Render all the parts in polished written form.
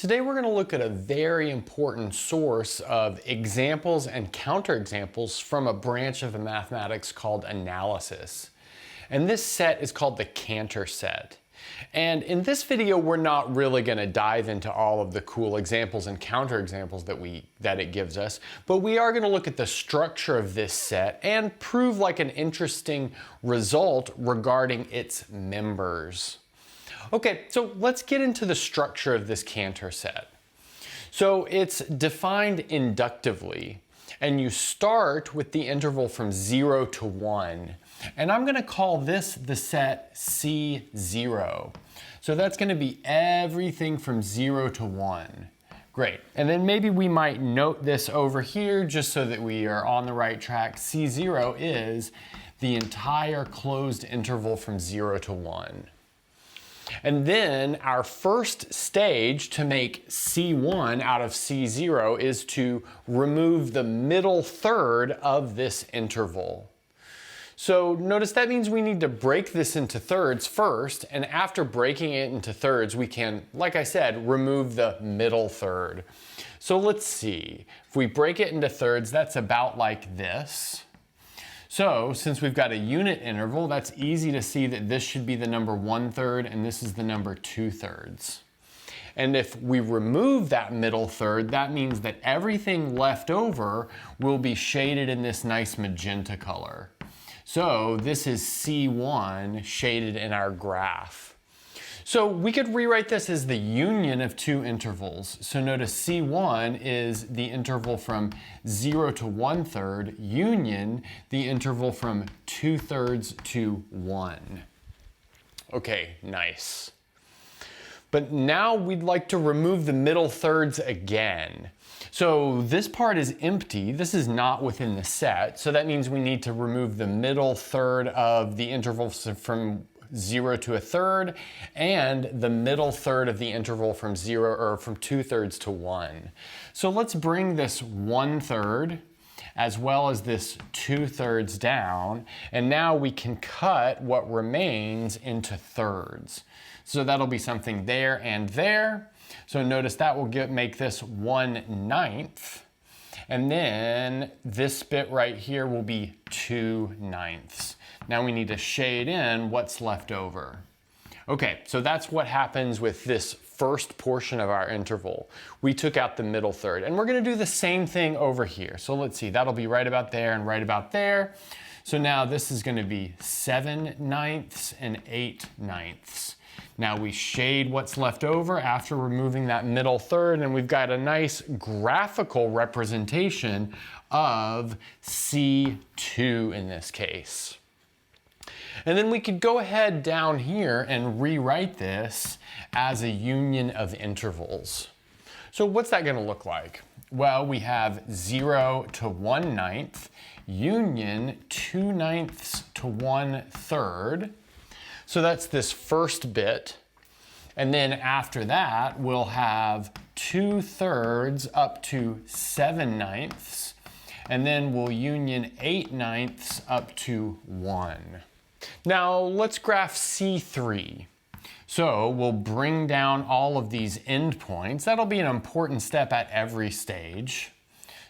Today we're going to look at a very important source of examples and counterexamples from a branch of the mathematics called analysis. And this set is called the Cantor set. And in this video, we're not really going to dive into all of the cool examples and counterexamples that it gives us, but we are going to look at the structure of this set and prove like an interesting result regarding its members. Okay, so let's get into the structure of this Cantor set. So it's defined inductively, and you start with the interval from 0 to 1. And I'm going to call this the set C0. So that's going to be everything from 0 to 1. Great. And then maybe we might note this over here just so that we are on the right track. C0 is the entire closed interval from 0 to 1. And then our first stage to make C1 out of C0 is to remove the middle third of this interval. So notice that means we need to break this into thirds first, and after breaking it into thirds, we can, like I said, remove the middle third. So let's see. If we break it into thirds, that's about like this. So since we've got a unit interval, that's easy to see that this should be the number 1/3 and this is the number 2/3. And if we remove that middle third, that means that everything left over will be shaded in this nice magenta color. So this is C1 shaded in our graph. So we could rewrite this as the union of two intervals. So notice C1 is the interval from 0 to 1/3, union the interval from 2/3 to 1. Okay, nice. But now we'd like to remove the middle thirds again. So this part is empty. This is not within the set. So that means we need to remove the middle third of the interval from 0 to 1/3 and the middle third of the interval from 2/3 to 1. So let's bring this 1/3 as well as this 2/3 down, and now we can cut what remains into thirds. So that'll be something there and there. So notice that will make this 1/9, and then this bit right here will be 2/9. Now we need to shade in what's left over. Okay, so that's what happens with this first portion of our interval. We took out the middle third, and we're going to do the same thing over here. So let's see, that'll be right about there and right about there. So now this is going to be 7/9 and 8/9. Now we shade what's left over after removing that middle third, and we've got a nice graphical representation of C2 in this case. And then we could go ahead down here and rewrite this as a union of intervals. So what's that going to look like? Well, we have 0 to 1/9, union 2/9 to 1/3. So that's this first bit. And then after that, we'll have 2/3 up to 7/9. And then we'll union 8/9 up to 1. Now let's graph C3. So we'll bring down all of these endpoints. That'll be an important step at every stage.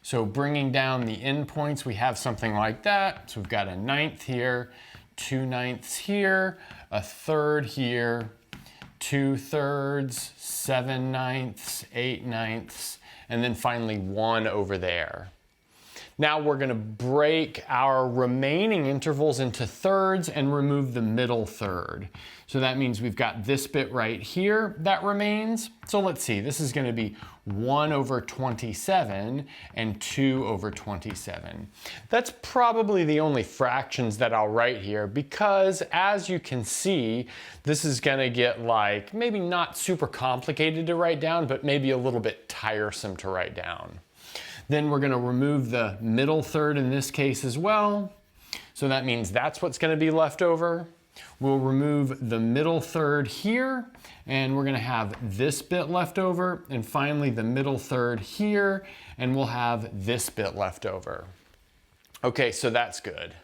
So bringing down the endpoints, we have something like that. So we've got a 9th here, 2/9 here, a 1/3 here, 2/3, 7/9, 8/9, and then finally 1 over there. Now we're going to break our remaining intervals into thirds and remove the middle third. So that means we've got this bit right here that remains. So let's see, this is going to be 1/27 and 2/27. That's probably the only fractions that I'll write here because, as you can see, this is going to get like maybe not super complicated to write down, but maybe a little bit tiresome to write down. Then we're going to remove the middle third in this case as well. So that means that's what's going to be left over. We'll remove the middle third here, and we're going to have this bit left over, and finally the middle third here, and we'll have this bit left over. Okay, so that's good.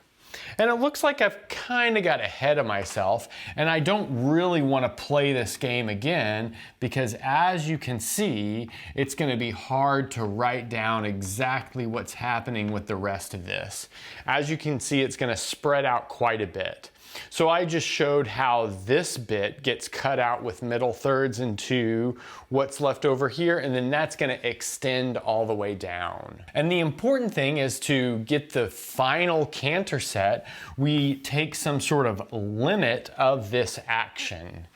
And it looks like I've kind of got ahead of myself, and I don't really want to play this game again because, as you can see, it's going to be hard to write down exactly what's happening with the rest of this. As you can see, it's going to spread out quite a bit. So I just showed how this bit gets cut out with middle thirds into what's left over here, and then that's going to extend all the way down. And the important thing is to get the final Cantor set, we take some sort of limit of this action.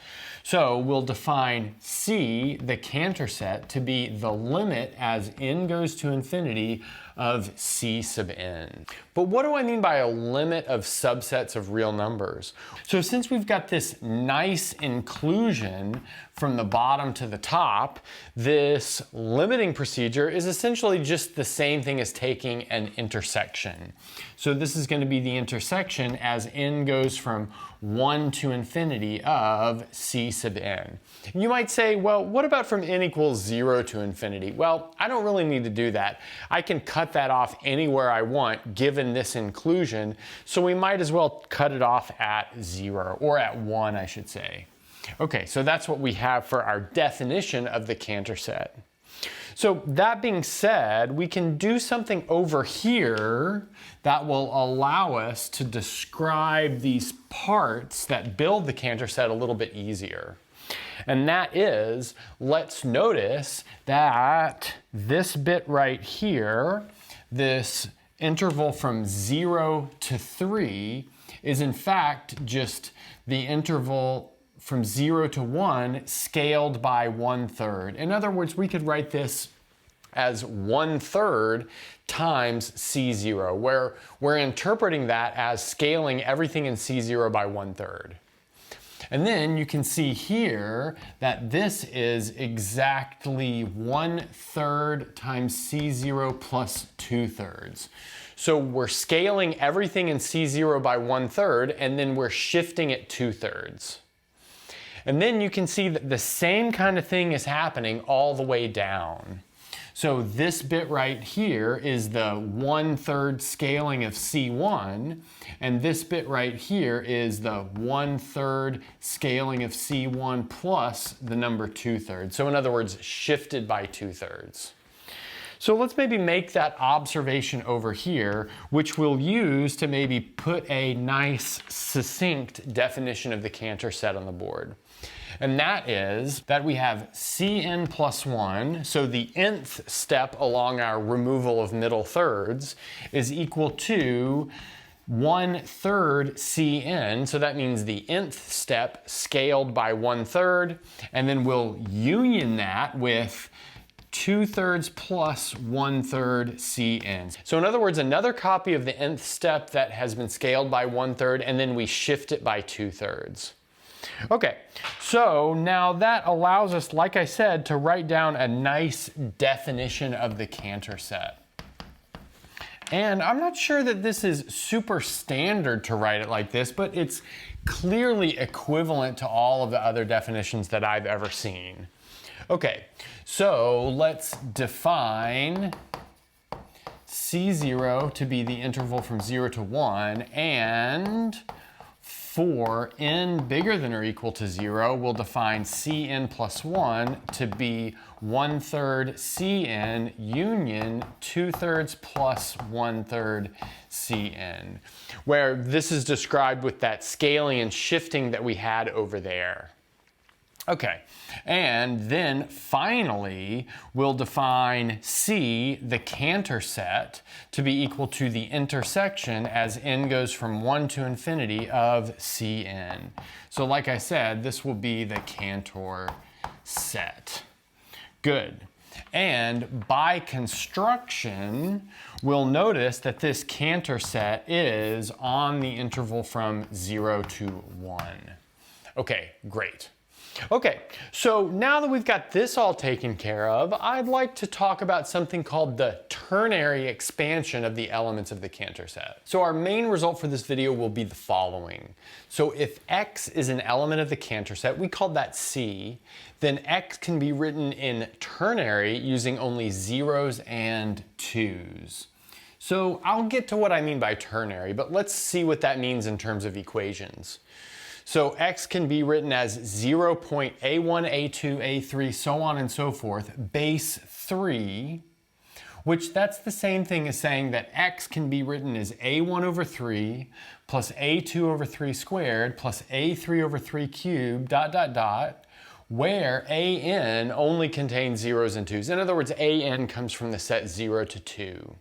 So we'll define C, the Cantor set, to be the limit as n goes to infinity of C sub n. But what do I mean by a limit of subsets of real numbers? So since we've got this nice inclusion from the bottom to the top, this limiting procedure is essentially just the same thing as taking an intersection. So this is going to be the intersection as n goes from 1 to infinity of C sub n. You might say, well, what about from n equals 0 to infinity? Well, I don't really need to do that. I can cut that off anywhere I want given this inclusion, so we might as well cut it off at 0, or at 1, I should say. Okay, so that's what we have for our definition of the Cantor set. So that being said, we can do something over here that will allow us to describe these parts that build the Cantor set a little bit easier. And that is, let's notice that this bit right here, this interval from 0 to 3, is in fact just the interval from 0 to 1 scaled by 1/3. In other words, we could write this as 1/3 times C0, where we're interpreting that as scaling everything in C0 by 1/3. And then you can see here that this is exactly 1/3 times C0 plus 2/3. So we're scaling everything in C0 by 1/3, and then we're shifting it 2/3. And then you can see that the same kind of thing is happening all the way down. So this bit right here is the 1/3 scaling of C1, and this bit right here is the 1/3 scaling of C1 plus the number 2/3. So in other words, shifted by 2/3. So let's maybe make that observation over here, which we'll use to maybe put a nice, succinct definition of the Cantor set on the board. And that is that we have Cn plus 1, so the nth step along our removal of middle thirds, is equal to 1/3 Cn, so that means the nth step scaled by 1/3, and then we'll union that with 2/3 plus 1/3 Cn. So in other words, another copy of the nth step that has been scaled by 1/3, and then we shift it by 2/3. Okay, so now that allows us, like I said, to write down a nice definition of the Cantor set. And I'm not sure that this is super standard to write it like this, but it's clearly equivalent to all of the other definitions that I've ever seen. Okay, so let's define C0 to be the interval from 0 to 1, and for n bigger than or equal to 0, we'll define Cn plus 1 to be 1/3 Cn union 2/3 plus 1/3 Cn, where this is described with that scaling and shifting that we had over there. Okay, and then finally, we'll define C, the Cantor set, to be equal to the intersection as n goes from 1 to infinity of Cn. So like I said, this will be the Cantor set. Good. And by construction, we'll notice that this Cantor set is on the interval from 0 to 1. Okay, great. Okay, so now that we've got this all taken care of, I'd like to talk about something called the ternary expansion of the elements of the Cantor set. So our main result for this video will be the following. So if X is an element of the Cantor set, we call that C, then X can be written in ternary using only zeros and twos. So I'll get to what I mean by ternary, but let's see what that means in terms of equations. So x can be written as 0.a1, a2, a3, so on and so forth, base 3, which that's the same thing as saying that x can be written as a1 over 3 plus a2 over 3 squared plus a3 over 3 cubed, where an only contains zeros and twos. In other words, an comes from the set 0 to 2.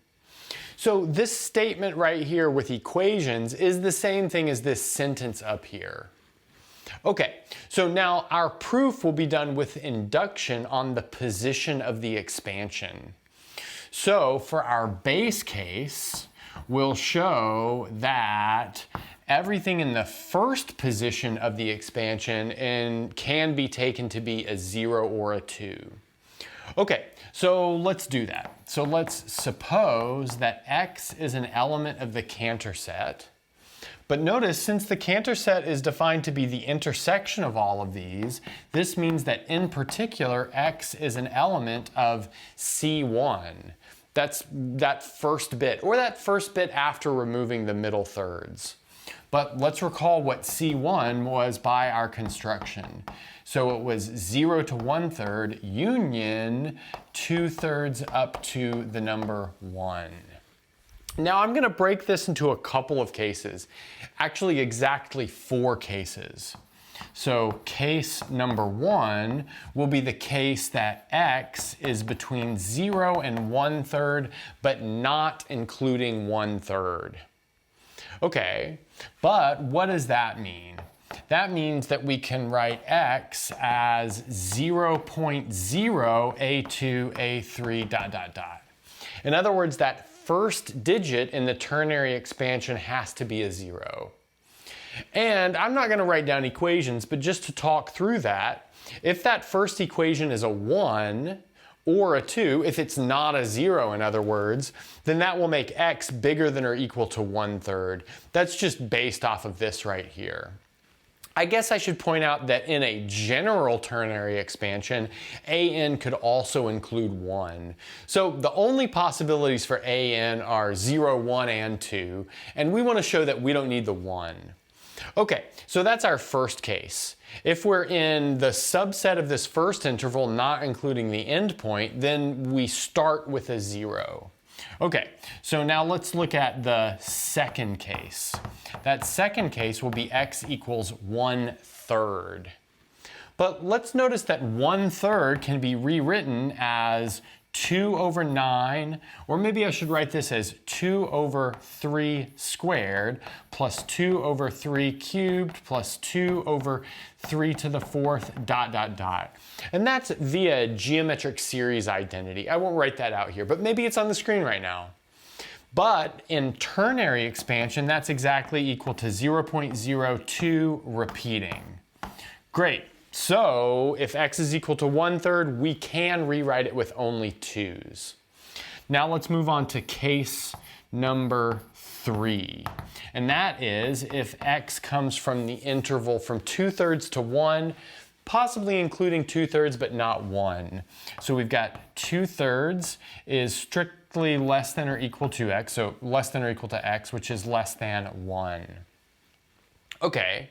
So this statement right here with equations is the same thing as this sentence up here. Okay, so now our proof will be done with induction on the position of the expansion. So for our base case, we'll show that everything in the first position of the expansion can be taken to be a 0 or a 2. Okay, so let's do that. So let's suppose that x is an element of the Cantor set. But notice, since the Cantor set is defined to be the intersection of all of these, this means that in particular, x is an element of C1. That's that first bit, or that first bit after removing the middle thirds. But let's recall what C1 was by our construction. So it was 0 to 1/3 union 2/3 up to the number 1. Now I'm going to break this into a couple of cases, actually exactly 4 cases. So case number 1 will be the case that x is between 0 and 1/3, but not including 1/3. Okay, but what does that mean? That means that we can write x as 0.0 a2, a3, In other words, that first digit in the ternary expansion has to be a 0. And I'm not going to write down equations, but just to talk through that, if that first equation is a 1 or a 2, if it's not a 0 in other words, then that will make x bigger than or equal to 1/3. That's just based off of this right here. I guess I should point out that in a general ternary expansion, an could also include 1. So the only possibilities for an are 0, 1, and 2, and we want to show that we don't need the 1. Okay, so that's our first case. If we're in the subset of this first interval, not including the endpoint, then we start with a 0. Okay, so now let's look at the second case. That second case will be x equals 1/3. But let's notice that 1/3 can be rewritten as 2 over 9, or maybe I should write this as 2 over 3 squared plus 2 over 3 cubed plus 2 over 3 to the 4th, And that's via geometric series identity. I won't write that out here, but maybe it's on the screen right now. But in ternary expansion, that's exactly equal to 0.02 repeating. Great. So if x is equal to 1/3, we can rewrite it with only 2's. Now let's move on to case number 3. And that is if x comes from the interval from 2/3 to 1, possibly including 2/3 but not 1. So we've got 2/3 is strictly less than or equal to x, so less than or equal to x, which is less than 1. Okay,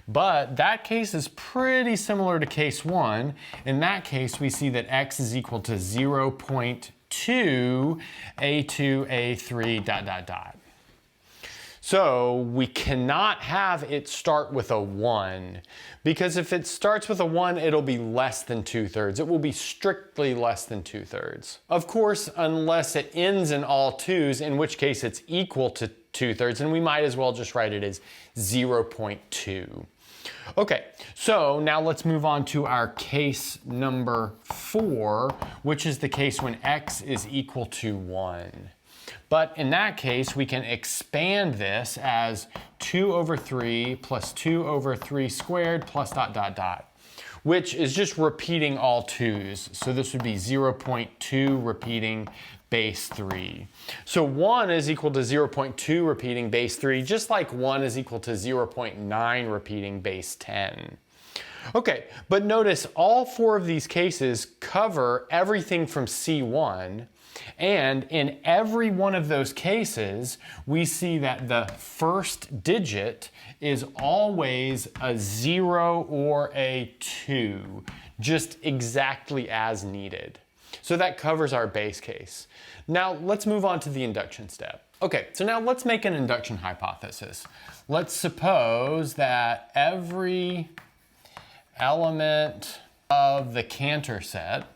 but that case is pretty similar to case 1. In that case, we see that x is equal to 0.2 a2, a3, So we cannot have it start with a 1, because if it starts with a 1, it'll be less than 2/3. It will be strictly less than 2/3. Of course, unless it ends in all 2's, in which case it's equal to 2/3, and we might as well just write it as 0.2. Okay, so now let's move on to our case number 4, which is the case when x is equal to 1. But in that case, we can expand this as 2 over 3 plus 2 over 3 squared plus ... which is just repeating all 2's. So this would be 0.2 repeating base 3. So 1 is equal to 0.2 repeating base 3, just like 1 is equal to 0.9 repeating base 10. Okay, but notice all four of these cases cover everything from C1, and in every one of those cases, we see that the first digit is always a 0 or a 2, just exactly as needed. So that covers our base case. Now let's move on to the induction step. Okay, so now let's make an induction hypothesis. Let's suppose that every element of the Cantor set,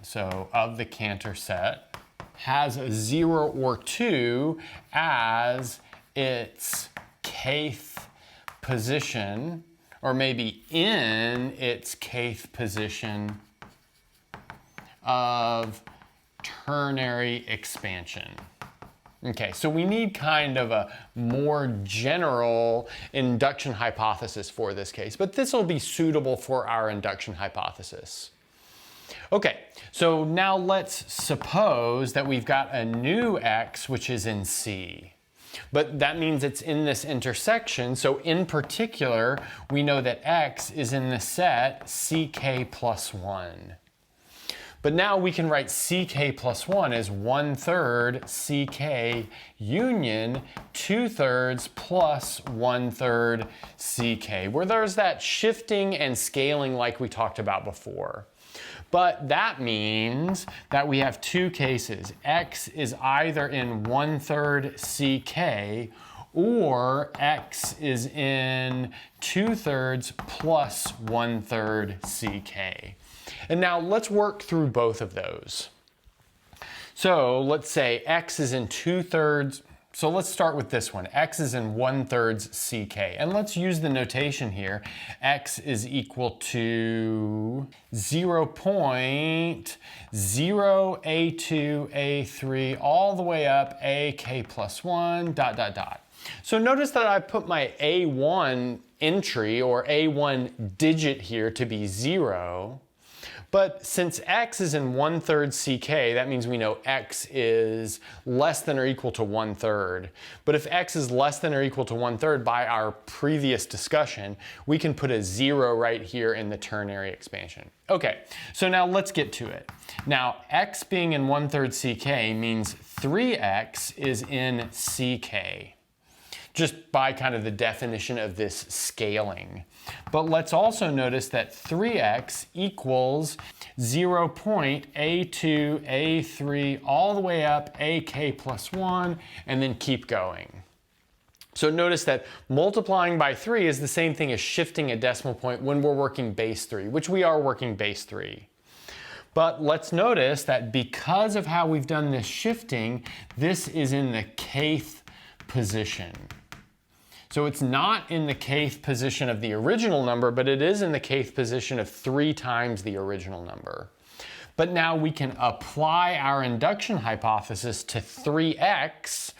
has a 0 or 2 as its kth position, or maybe in its kth position of ternary expansion. Okay, so we need kind of a more general induction hypothesis for this case, but this will be suitable for our induction hypothesis. Okay, so now let's suppose that we've got a new x which is in C. But that means it's in this intersection, so in particular, we know that x is in the set ck plus 1. But now we can write ck plus 1 as 1/3 ck union 2/3 plus 1/3 ck, where there's that shifting and scaling like we talked about before. But that means that we have two cases. X is either in 1/3 ck or x is in 2/3 plus 1/3 ck. And now let's work through both of those. So let's say x is in 2/3. So let's start with this one. X is in 1/3 ck. And let's use the notation here. X is equal to 0.0 a2 a3 all the way up ak plus 1 ... So notice that I put my a1 entry or a1 digit here to be 0. But since x is in 1/3 ck, that means we know x is less than or equal to 1/3. But if x is less than or equal to 1/3 by our previous discussion, we can put a 0 right here in the ternary expansion. Okay, so now let's get to it. Now, x being in 1/3 ck means 3x is in ck, just by kind of the definition of this scaling. But let's also notice that 3x equals 0.a2 a3 all the way up ak plus 1 and then keep going. So notice that multiplying by 3 is the same thing as shifting a decimal point when we're working base 3, which we are working base 3. But let's notice that because of how we've done this shifting, this is in the kth position. So it's not in the kth position of the original number, but it is in the kth position of 3 times the original number. But now we can apply our induction hypothesis to 3x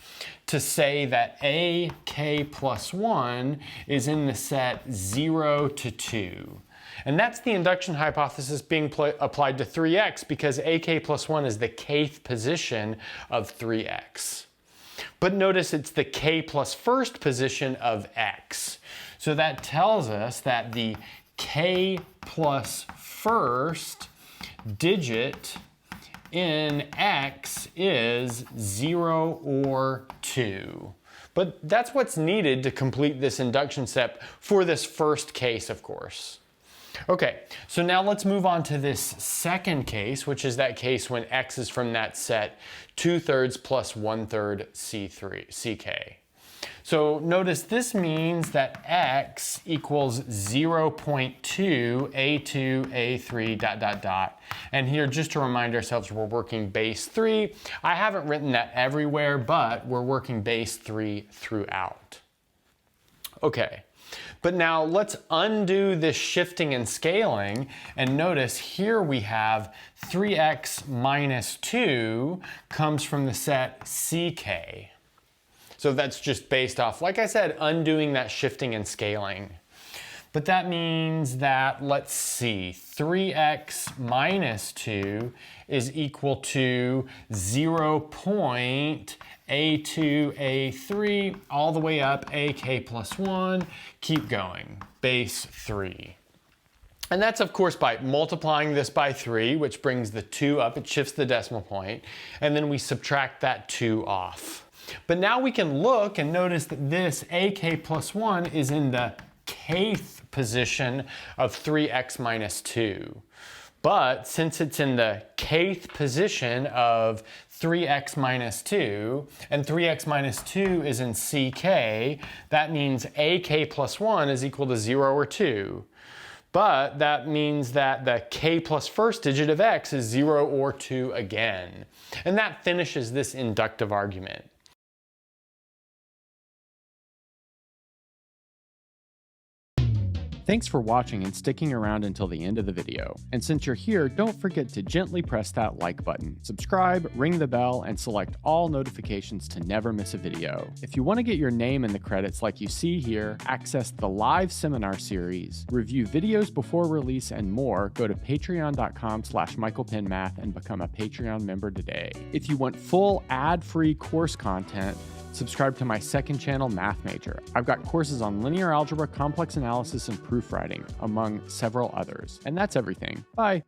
to say that ak plus 1 is in the set 0 to 2. And that's the induction hypothesis being applied to 3x because ak plus 1 is the kth position of 3x. But notice it's the k plus first position of x. So that tells us that the k plus first digit in x is 0 or 2. But that's what's needed to complete this induction step for this first case, of course. Okay, so now let's move on to this second case, which is that case when x is from that set 2/3 plus 1/3 ck. So notice this means that x equals 0.2 a2 a3 ... And here, just to remind ourselves, we're working base 3. I haven't written that everywhere, but we're working base 3 throughout. Okay. But now let's undo this shifting and scaling, and notice here we have 3x minus 2 comes from the set ck. So that's just based off, like I said, undoing that shifting and scaling. But that means that, let's see, 3x minus 2 is equal to 0.a2 a3 all the way up ak plus 1. Keep going, base 3. And that's of course by multiplying this by 3, which brings the 2 up, it shifts the decimal point, and then we subtract that 2 off. But now we can look and notice that this ak plus 1 is in the kth position of 3x minus 2. But since it's in the kth position of 3x minus 2, and 3x minus 2 is in ck, that means ak plus 1 is equal to 0 or 2. But that means that the k plus first digit of x is 0 or 2 again. And that finishes this inductive argument. Thanks for watching and sticking around until the end of the video. And since you're here, don't forget to gently press that like button, subscribe, ring the bell, and select all notifications to never miss a video. If you want to get your name in the credits like you see here, access the live seminar series, review videos before release, and more, go to patreon.com/michaelpennmath and become a Patreon member today. If you want full ad-free course content, subscribe to my second channel, Math Major. I've got courses on linear algebra, complex analysis, and proofwriting, among several others. And that's everything. Bye.